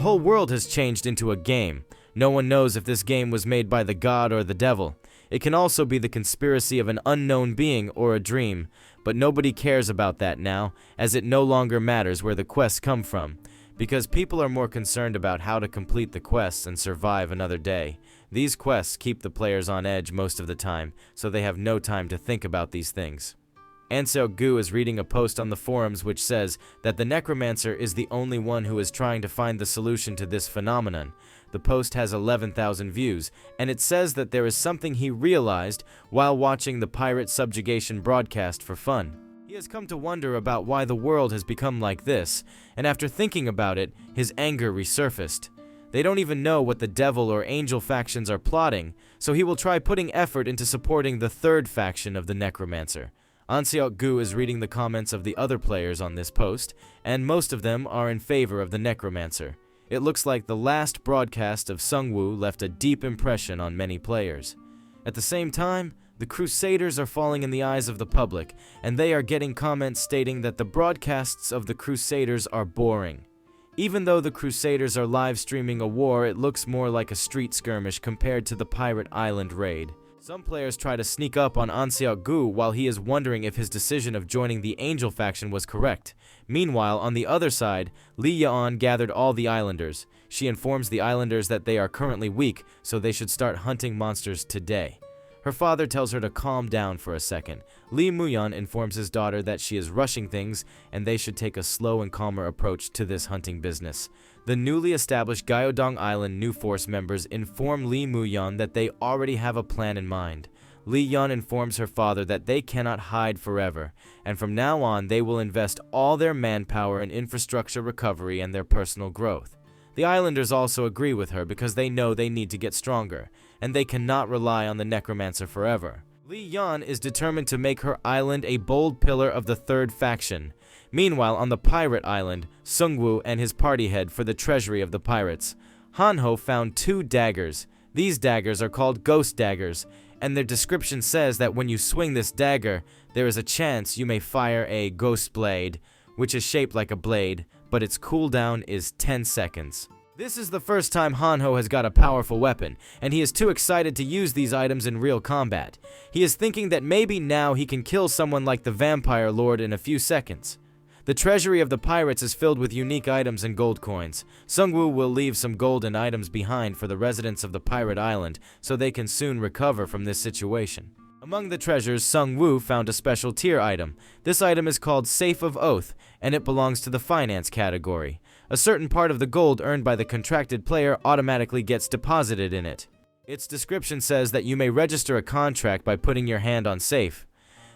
whole world has changed into a game. No one knows if this game was made by the god or the devil. It can also be the conspiracy of an unknown being or a dream, but nobody cares about that now, as it no longer matters where the quests come from, because people are more concerned about how to complete the quests and survive another day. These quests keep the players on edge most of the time, so they have no time to think about these things. Anseo-gu is reading a post on the forums which says that the Necromancer is the only one who is trying to find the solution to this phenomenon. The post has 11,000 views, and it says that there is something he realized while watching the pirate subjugation broadcast for fun. He has come to wonder about why the world has become like this, and after thinking about it, his anger resurfaced. They don't even know what the devil or angel factions are plotting, so he will try putting effort into supporting the third faction of the Necromancer. Anseo-gu is reading the comments of the other players on this post, and most of them are in favor of the Necromancer. It looks like the last broadcast of Sungwoo left a deep impression on many players. At the same time, the Crusaders are falling in the eyes of the public, and they are getting comments stating that the broadcasts of the Crusaders are boring. Even though the Crusaders are live streaming a war, it looks more like a street skirmish compared to the Pirate Island raid. Some players try to sneak up on Anseo-gu while he is wondering if his decision of joining the Angel faction was correct. Meanwhile, on the other side, Lee Yeon gathered all the islanders. She informs the islanders that they are currently weak, so they should start hunting monsters today. Her father tells her to calm down for a second. Lee Muyeon informs his daughter that she is rushing things and they should take a slow and calmer approach to this hunting business. The newly established Gyeodong Island New Force members inform Lee Muyeon that they already have a plan in mind. Lee Yeon informs her father that they cannot hide forever, and from now on they will invest all their manpower in infrastructure recovery and their personal growth. The islanders also agree with her because they know they need to get stronger, and they cannot rely on the Necromancer forever. Lee Yeon is determined to make her island a bold pillar of the third faction. Meanwhile, on the pirate island, Sungwoo and his party head for the treasury of the pirates. Hanho found 2 daggers. These daggers are called ghost daggers, and their description says that when you swing this dagger, there is a chance you may fire a ghost blade, which is shaped like a blade, but its cooldown is 10 seconds. This is the first time Hanho has got a powerful weapon, and he is too excited to use these items in real combat. He is thinking that maybe now he can kill someone like the Vampire Lord in a few seconds. The treasury of the pirates is filled with unique items and gold coins. Sungwoo will leave some golden items behind for the residents of the pirate island, so they can soon recover from this situation. Among the treasures, Sungwoo found a special tier item. This item is called Safe of Oath, and it belongs to the finance category. A certain part of the gold earned by the contracted player automatically gets deposited in it. Its description says that you may register a contract by putting your hand on safe.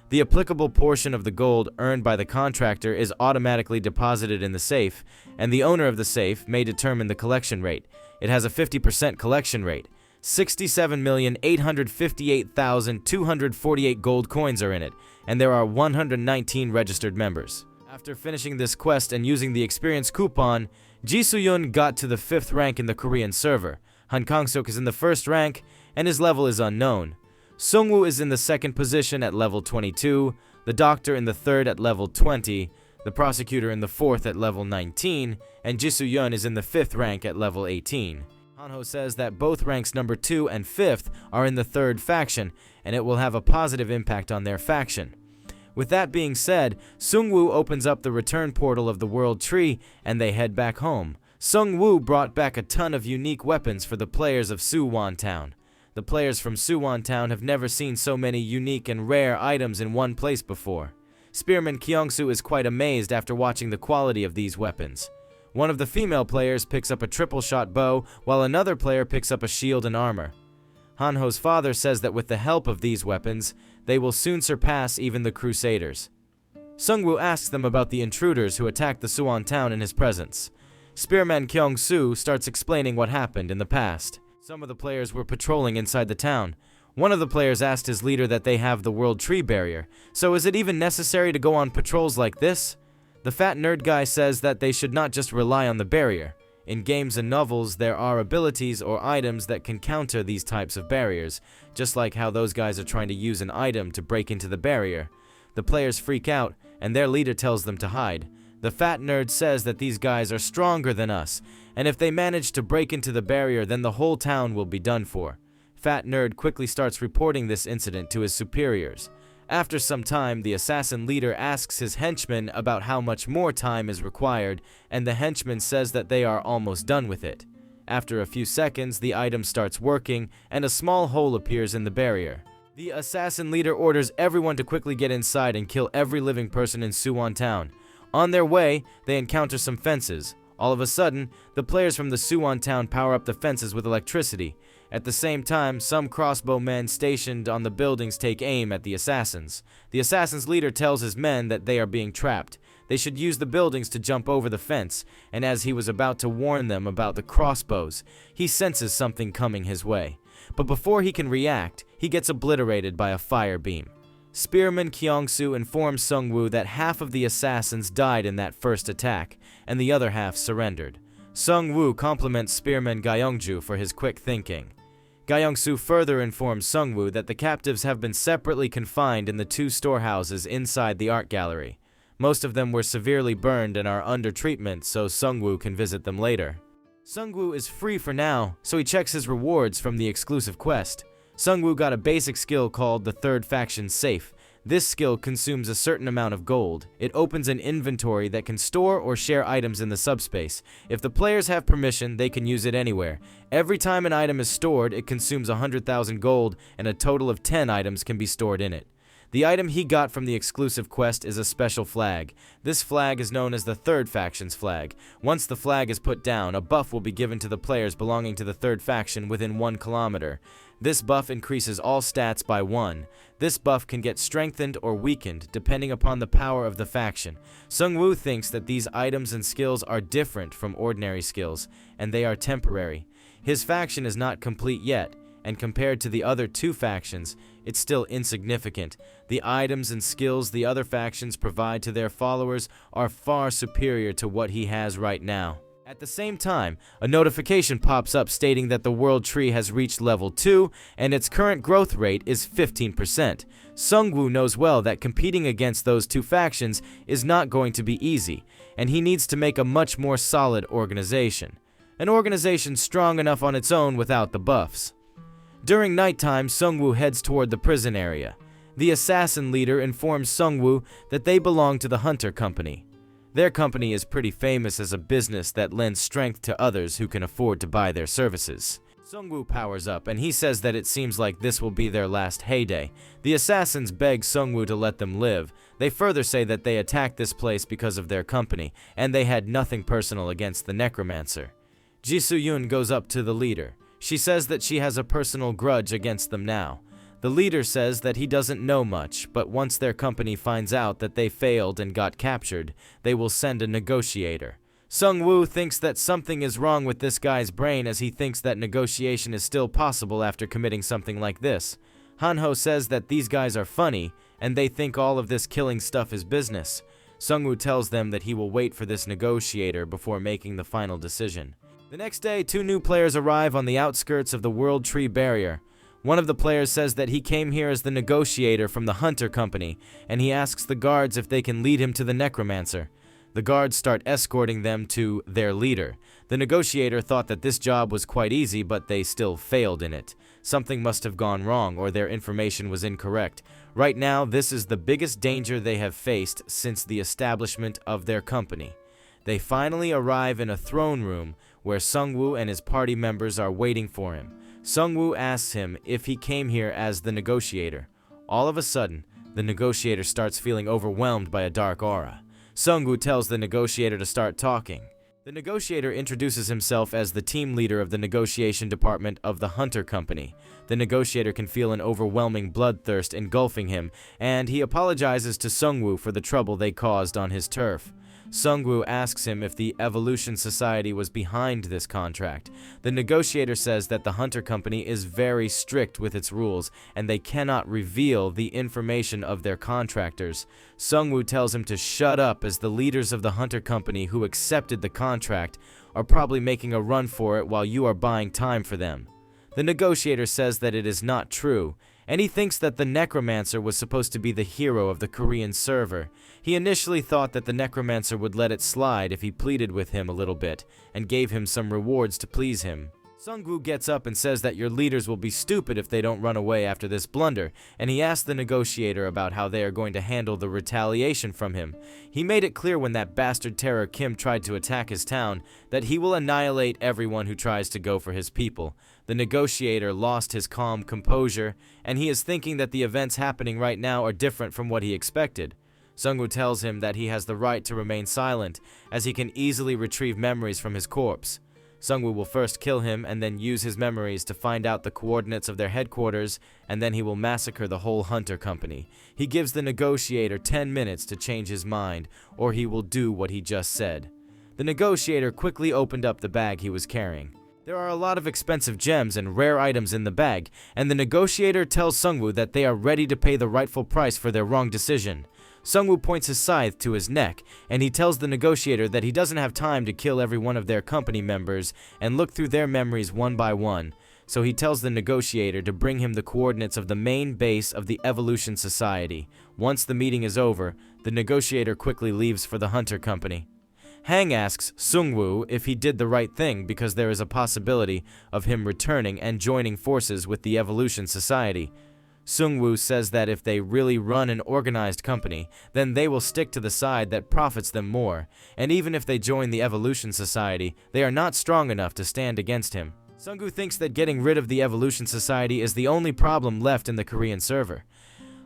The applicable portion of the gold earned by the contractor is automatically deposited in the safe, and the owner of the safe may determine the collection rate. It has a 50% collection rate. 67,858,248 gold coins are in it, and there are 119 registered members. After finishing this quest and using the experience coupon, Ji-Soo-yun got to the 5th rank in the Korean server. Han Kang-seok is in the 1st rank, and his level is unknown. Sungwoo is in the 2nd position at level 22, the doctor in the 3rd at level 20, the prosecutor in the 4th at level 19, and Ji-Soo-yun is in the 5th rank at level 18. Hanho says that both ranks number 2 and 5th are in the 3rd faction, and it will have a positive impact on their faction. With that being said, Sungwoo opens up the return portal of the World Tree, and they head back home. Sungwoo brought back a ton of unique weapons for the players of Suwan Town. The players from Suwan Town have never seen so many unique and rare items in one place before. Spearman Kyungsu is quite amazed after watching the quality of these weapons. One of the female players picks up a triple-shot bow, while another player picks up a shield and armor. Hanho's father says that with the help of these weapons, they will soon surpass even the Crusaders. Sungwoo asks them about the intruders who attacked the Suwan Town in his presence. Spearman Kyungsu starts explaining what happened in the past. Some of the players were patrolling inside the town. One of the players asked his leader that they have the World Tree barrier, so is it even necessary to go on patrols like this? The fat nerd guy says that they should not just rely on the barrier. In games and novels, there are abilities or items that can counter these types of barriers, just like how those guys are trying to use an item to break into the barrier. The players freak out, and their leader tells them to hide. The The fat nerd says that these guys are stronger than us, and if they manage to break into the barrier, then the whole town will be done for. Fat nerd quickly starts reporting this incident to his superiors. After some time, the assassin leader asks his henchman about how much more time is required, and the henchman says that they are almost done with it. After a few seconds, the item starts working, and a small hole appears in the barrier. The assassin leader orders everyone to quickly get inside and kill every living person in Suwan town. On their way, they encounter some fences. All of a sudden, the players from the Suwan town power up the fences with electricity. At the same time, some crossbowmen stationed on the buildings take aim at the assassins. The assassin's leader tells his men that they are being trapped. They should use the buildings to jump over the fence, and as he was about to warn them about the crossbows, he senses something coming his way. But before he can react, he gets obliterated by a fire beam. Spearman Kyongsu informs Sungwoo that half of the assassins died in that first attack, and the other half surrendered. Sungwoo compliments Spearman Gyeongju for his quick thinking. Gyeongsu further informs Sungwoo that the captives have been separately confined in the 2 storehouses inside the art gallery. Most of them were severely burned and are under treatment, so Sungwoo can visit them later. Sungwoo is free for now, so he checks his rewards from the exclusive quest. Sungwoo got a basic skill called the Third Faction Safe. This skill consumes a certain amount of gold. It opens an inventory that can store or share items in the subspace. If the players have permission, they can use it anywhere. Every time an item is stored, it consumes 100,000 gold, and a total of 10 items can be stored in it. The item he got from the exclusive quest is a special flag. This flag is known as the Third Faction's flag. Once the flag is put down, a buff will be given to the players belonging to the Third Faction within 1 kilometer. This buff increases all stats by 1. This buff can get strengthened or weakened depending upon the power of the faction. Sungwoo thinks that these items and skills are different from ordinary skills, and they are temporary. His faction is not complete yet, and compared to the other 2 factions, it's still insignificant. The items and skills the other factions provide to their followers are far superior to what he has right now. At the same time, a notification pops up stating that the world tree has reached level 2 and its current growth rate is 15%. Sungwoo knows well that competing against those 2 factions is not going to be easy, and he needs to make a much more solid organization. An organization strong enough on its own without the buffs. During nighttime, Sungwoo heads toward the prison area. The assassin leader informs Sungwoo that they belong to the Hunter Company. Their company is pretty famous as a business that lends strength to others who can afford to buy their services. Sungwoo powers up, and he says that it seems like this will be their last heyday. The assassins beg Sungwoo to let them live. They further say that they attacked this place because of their company, and they had nothing personal against the Necromancer. Ji-soo-yoon goes up to the leader. She says that she has a personal grudge against them now. The leader says that he doesn't know much, but once their company finds out that they failed and got captured, they will send a negotiator. Sungwoo thinks that something is wrong with this guy's brain, as he thinks that negotiation is still possible after committing something like this. Hanho says that these guys are funny, and they think all of this killing stuff is business. Sungwoo tells them that he will wait for this negotiator before making the final decision. The next day, 2 new players arrive on the outskirts of the World Tree Barrier. One of the players says that he came here as the negotiator from the Hunter Company, and he asks the guards if they can lead him to the Necromancer. The guards start escorting them to their leader. The negotiator thought that this job was quite easy, but they still failed in it. Something must have gone wrong, or their information was incorrect. Right now, this is the biggest danger they have faced since the establishment of their company. They finally arrive in a throne room where Sungwoo and his party members are waiting for him. Sungwoo asks him if he came here as the negotiator. All of a sudden, the negotiator starts feeling overwhelmed by a dark aura. Sungwoo tells the negotiator to start talking. The negotiator introduces himself as the team leader of the negotiation department of the Hunter Company. The negotiator can feel an overwhelming bloodthirst engulfing him, and he apologizes to Sungwoo for the trouble they caused on his turf. Sungwoo asks him if the Evolution Society was behind this contract. The negotiator says that the Hunter Company is very strict with its rules, and they cannot reveal the information of their contractors. Sungwoo tells him to shut up, as the leaders of the Hunter Company who accepted the contract are probably making a run for it while you are buying time for them. The negotiator says that it is not true, and he thinks that the Necromancer was supposed to be the hero of the Korean server. He initially thought that the Necromancer would let it slide if he pleaded with him a little bit, and gave him some rewards to please him. Sungwoo gets up and says that your leaders will be stupid if they don't run away after this blunder, and he asks the negotiator about how they are going to handle the retaliation from him. He made it clear when that bastard terror Kim tried to attack his town that he will annihilate everyone who tries to go for his people. The negotiator lost his calm composure, and he is thinking that the events happening right now are different from what he expected. Sungwoo tells him that he has the right to remain silent, as he can easily retrieve memories from his corpse. Sungwoo will first kill him and then use his memories to find out the coordinates of their headquarters, and then he will massacre the whole hunter company. He gives the negotiator 10 minutes to change his mind, or he will do what he just said. The negotiator quickly opened up the bag he was carrying. There are a lot of expensive gems and rare items in the bag, and the negotiator tells Sungwoo that they are ready to pay the rightful price for their wrong decision. Sungwoo points his scythe to his neck, and he tells the negotiator that he doesn't have time to kill every one of their company members and look through their memories one by one. So he tells the negotiator to bring him the coordinates of the main base of the Evolution Society. Once the meeting is over, the negotiator quickly leaves for the hunter company. Hang asks Sungwoo if he did the right thing because there is a possibility of him returning and joining forces with the Evolution Society. Sungwoo says that if they really run an organized company, then they will stick to the side that profits them more, and even if they join the Evolution Society, they are not strong enough to stand against him. Sungwoo thinks that getting rid of the Evolution Society is the only problem left in the Korean server.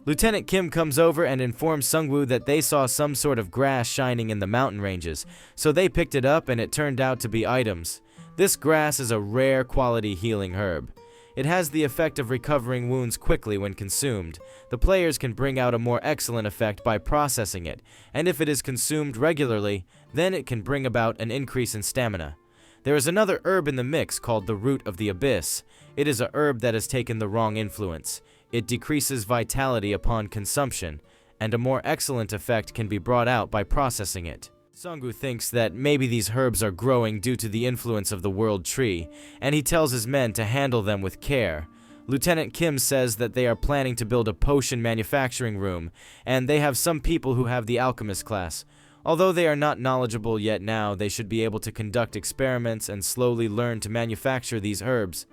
Lieutenant Kim comes over and informs Sungwoo that they saw some sort of grass shining in the mountain ranges, so they picked it up and it turned out to be items. This grass is a rare quality healing herb. It has the effect of recovering wounds quickly when consumed. The players can bring out a more excellent effect by processing it, and if it is consumed regularly, then it can bring about an increase in stamina. There is another herb in the mix called the Root of the Abyss. It is a herb that has taken the wrong influence. It decreases vitality upon consumption, and a more excellent effect can be brought out by processing it. Sungwoo thinks that maybe these herbs are growing due to the influence of the World Tree, and he tells his men to handle them with care. Lieutenant Kim says that they are planning to build a potion manufacturing room, and they have some people who have the alchemist class. Although they are not knowledgeable yet now, they should be able to conduct experiments and slowly learn to manufacture these herbs.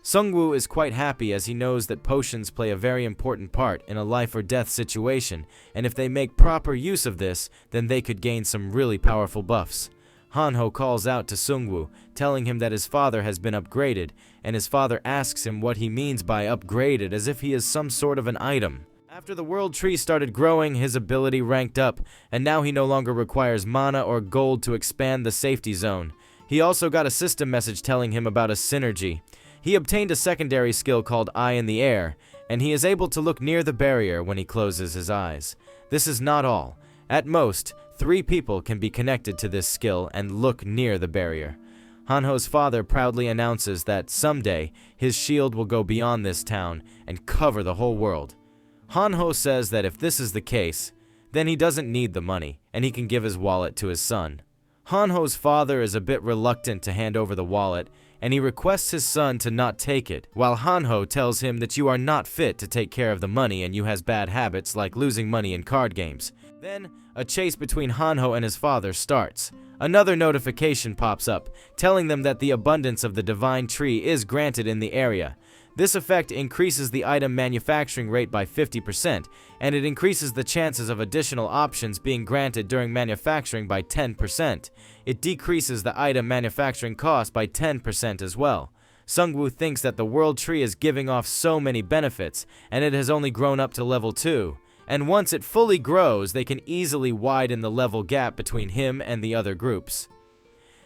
Sungwoo is quite happy as he knows that potions play a very important part in a life or death situation, and if they make proper use of this, then they could gain some really powerful buffs. Hanho calls out to Sungwoo, telling him that his father has been upgraded, and his father asks him what he means by upgraded as if he is some sort of an item. After the World Tree started growing, his ability ranked up, and now he no longer requires mana or gold to expand the safety zone. He also got a system message telling him about a synergy. He obtained a secondary skill called Eye in the Air, and he is able to look near the barrier when he closes his eyes. This is not all. At most, 3 people can be connected to this skill and look near the barrier. Hanho's father proudly announces that someday his shield will go beyond this town and cover the whole world. Hanho says that if this is the case, then he doesn't need the money, and he can give his wallet to his son. Hanho's father is a bit reluctant to hand over the wallet, and he requests his son to not take it, while Hanho tells him that you are not fit to take care of the money and you has bad habits like losing money in card games. Then, a chase between Hanho and his father starts. Another notification pops up, telling them that the abundance of the divine tree is granted in the area. This effect increases the item manufacturing rate by 50%, and it increases the chances of additional options being granted during manufacturing by 10%. It decreases the item manufacturing cost by 10% as well. Sungwoo thinks that the World Tree is giving off so many benefits, and it has only grown up to level 2. And once it fully grows, they can easily widen the level gap between him and the other groups.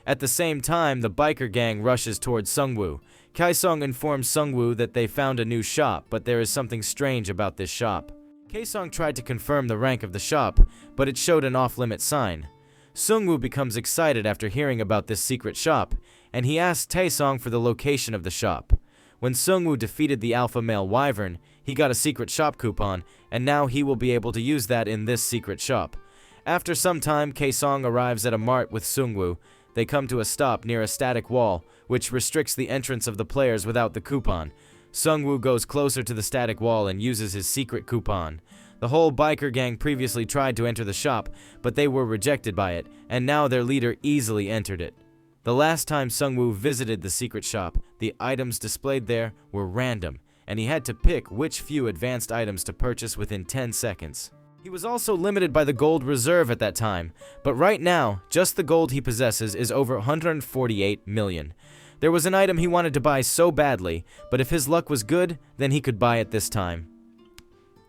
At the same time, the biker gang rushes towards Sungwoo. Kaesung informs Sungwoo that they found a new shop, but there is something strange about this shop. Kaesung tried to confirm the rank of the shop, but it showed an off-limit sign. Sungwoo becomes excited after hearing about this secret shop, and he asks Taesung for the location of the shop. When Sungwoo defeated the alpha male wyvern, he got a secret shop coupon, and now he will be able to use that in this secret shop. After some time, Kaesung arrives at a mart with Sungwoo. They come to a stop near a static wall, which restricts the entrance of the players without the coupon. Sungwoo goes closer to the static wall and uses his secret coupon. The whole biker gang previously tried to enter the shop, but they were rejected by it, and now their leader easily entered it. The last time Sungwoo visited the secret shop, the items displayed there were random, and he had to pick which few advanced items to purchase within 10 seconds. He was also limited by the gold reserve at that time, but right now, just the gold he possesses is over 148 million. There was an item he wanted to buy so badly, but if his luck was good, then he could buy it this time.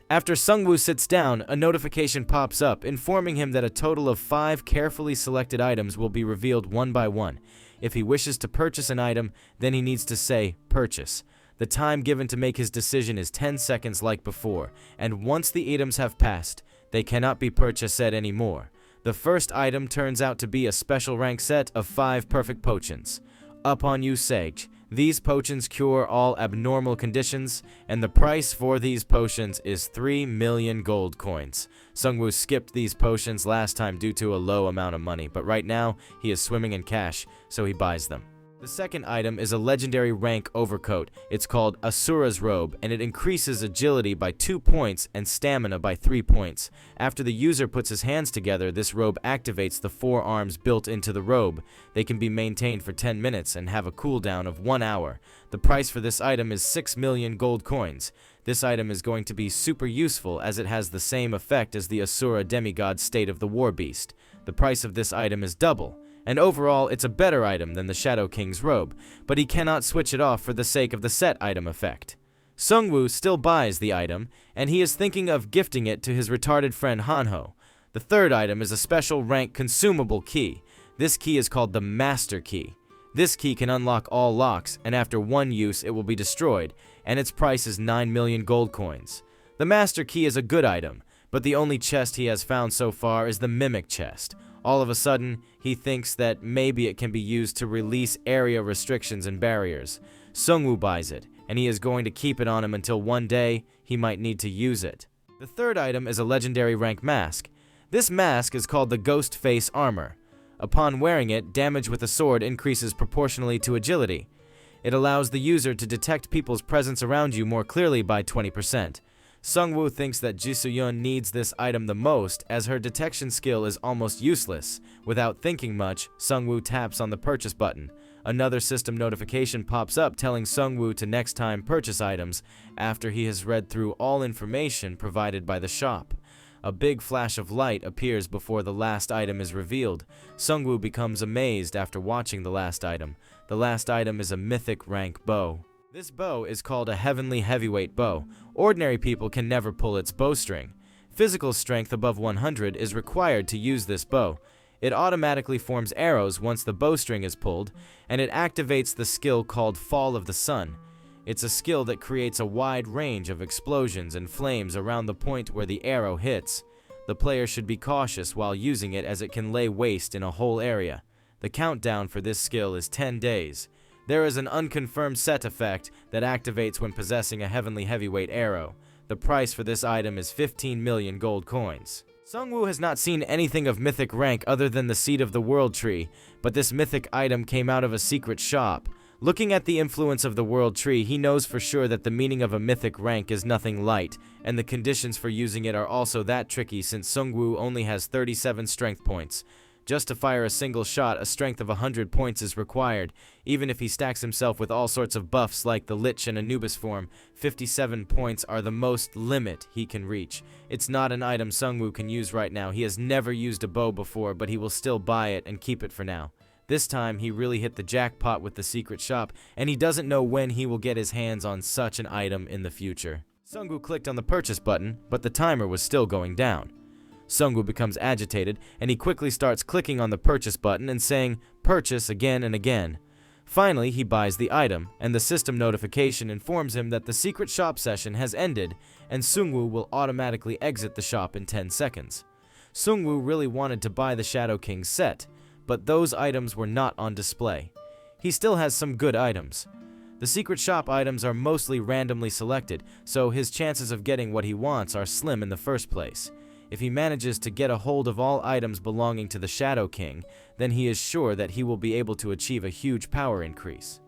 After Sungwoo sits down, a notification pops up informing him that a total of 5 carefully selected items will be revealed one by one. If he wishes to purchase an item, then he needs to say, "Purchase." The time given to make his decision is 10 seconds like before, and once the items have passed, they cannot be purchased anymore. The first item turns out to be a special rank set of 5 perfect potions. Upon usage, these potions cure all abnormal conditions, and the price for these potions is 3 million gold coins. Sungwoo skipped these potions last time due to a low amount of money, but right now he is swimming in cash, so he buys them. The second item is a legendary rank overcoat. It's called Asura's Robe, and it increases agility by 2 points and stamina by 3 points. After the user puts his hands together, this robe activates the 4 arms built into the robe. They can be maintained for 10 minutes and have a cooldown of 1 hour. The price for this item is 6 million gold coins. This item is going to be super useful as it has the same effect as the Asura demigod state of the War Beast. The price of this item is double. And overall, it's a better item than the Shadow King's robe, but he cannot switch it off for the sake of the set item effect. Sungwoo still buys the item, and he is thinking of gifting it to his retarded friend Hanho. The third item is a special rank consumable key. This key is called the Master Key. This key can unlock all locks, and after one use it will be destroyed, and its price is 9 million gold coins. The Master Key is a good item, but the only chest he has found so far is the Mimic chest. All of a sudden, he thinks that maybe it can be used to release area restrictions and barriers. Sungwoo buys it, and he is going to keep it on him until one day he might need to use it. The third item is a legendary rank mask. This mask is called the Ghost Face Armor. Upon wearing it, damage with a sword increases proportionally to agility. It allows the user to detect people's presence around you more clearly by 20%. Sungwoo thinks that Jisoo-yeon needs this item the most as her detection skill is almost useless. Without thinking much, Sungwoo taps on the purchase button. Another system notification pops up telling Sungwoo to next time purchase items after he has read through all information provided by the shop. A big flash of light appears before the last item is revealed. Sungwoo becomes amazed after watching the last item. The last item is a mythic rank bow. This bow is called a heavenly heavyweight bow. Ordinary people can never pull its bowstring. Physical strength above 100 is required to use this bow. It automatically forms arrows once the bowstring is pulled, and it activates the skill called Fall of the Sun. It's a skill that creates a wide range of explosions and flames around the point where the arrow hits. The player should be cautious while using it as it can lay waste in a whole area. The countdown for this skill is 10 days. There is an unconfirmed set effect that activates when possessing a heavenly heavyweight arrow. The price for this item is 15 million gold coins. Sungwoo has not seen anything of mythic rank other than the Seed of the World Tree, but this mythic item came out of a secret shop. Looking at the influence of the World Tree, he knows for sure that the meaning of a mythic rank is nothing light, and the conditions for using it are also that tricky since Sungwoo only has 37 strength points. Just to fire a single shot, a strength of 100 points is required. Even if he stacks himself with all sorts of buffs like the Lich and Anubis form, 57 points are the most limit he can reach. It's not an item Sungwoo can use right now. He has never used a bow before, but he will still buy it and keep it for now. This time, he really hit the jackpot with the secret shop, and he doesn't know when he will get his hands on such an item in the future. Sungwoo clicked on the purchase button, but the timer was still going down. Sungwoo becomes agitated, and he quickly starts clicking on the purchase button and saying, "Purchase" again and again. Finally, he buys the item, and the system notification informs him that the secret shop session has ended, and Sungwoo will automatically exit the shop in 10 seconds. Sungwoo really wanted to buy the Shadow King set, but those items were not on display. He still has some good items. The secret shop items are mostly randomly selected, so his chances of getting what he wants are slim in the first place. If he manages to get a hold of all items belonging to the Shadow King, then he is sure that he will be able to achieve a huge power increase.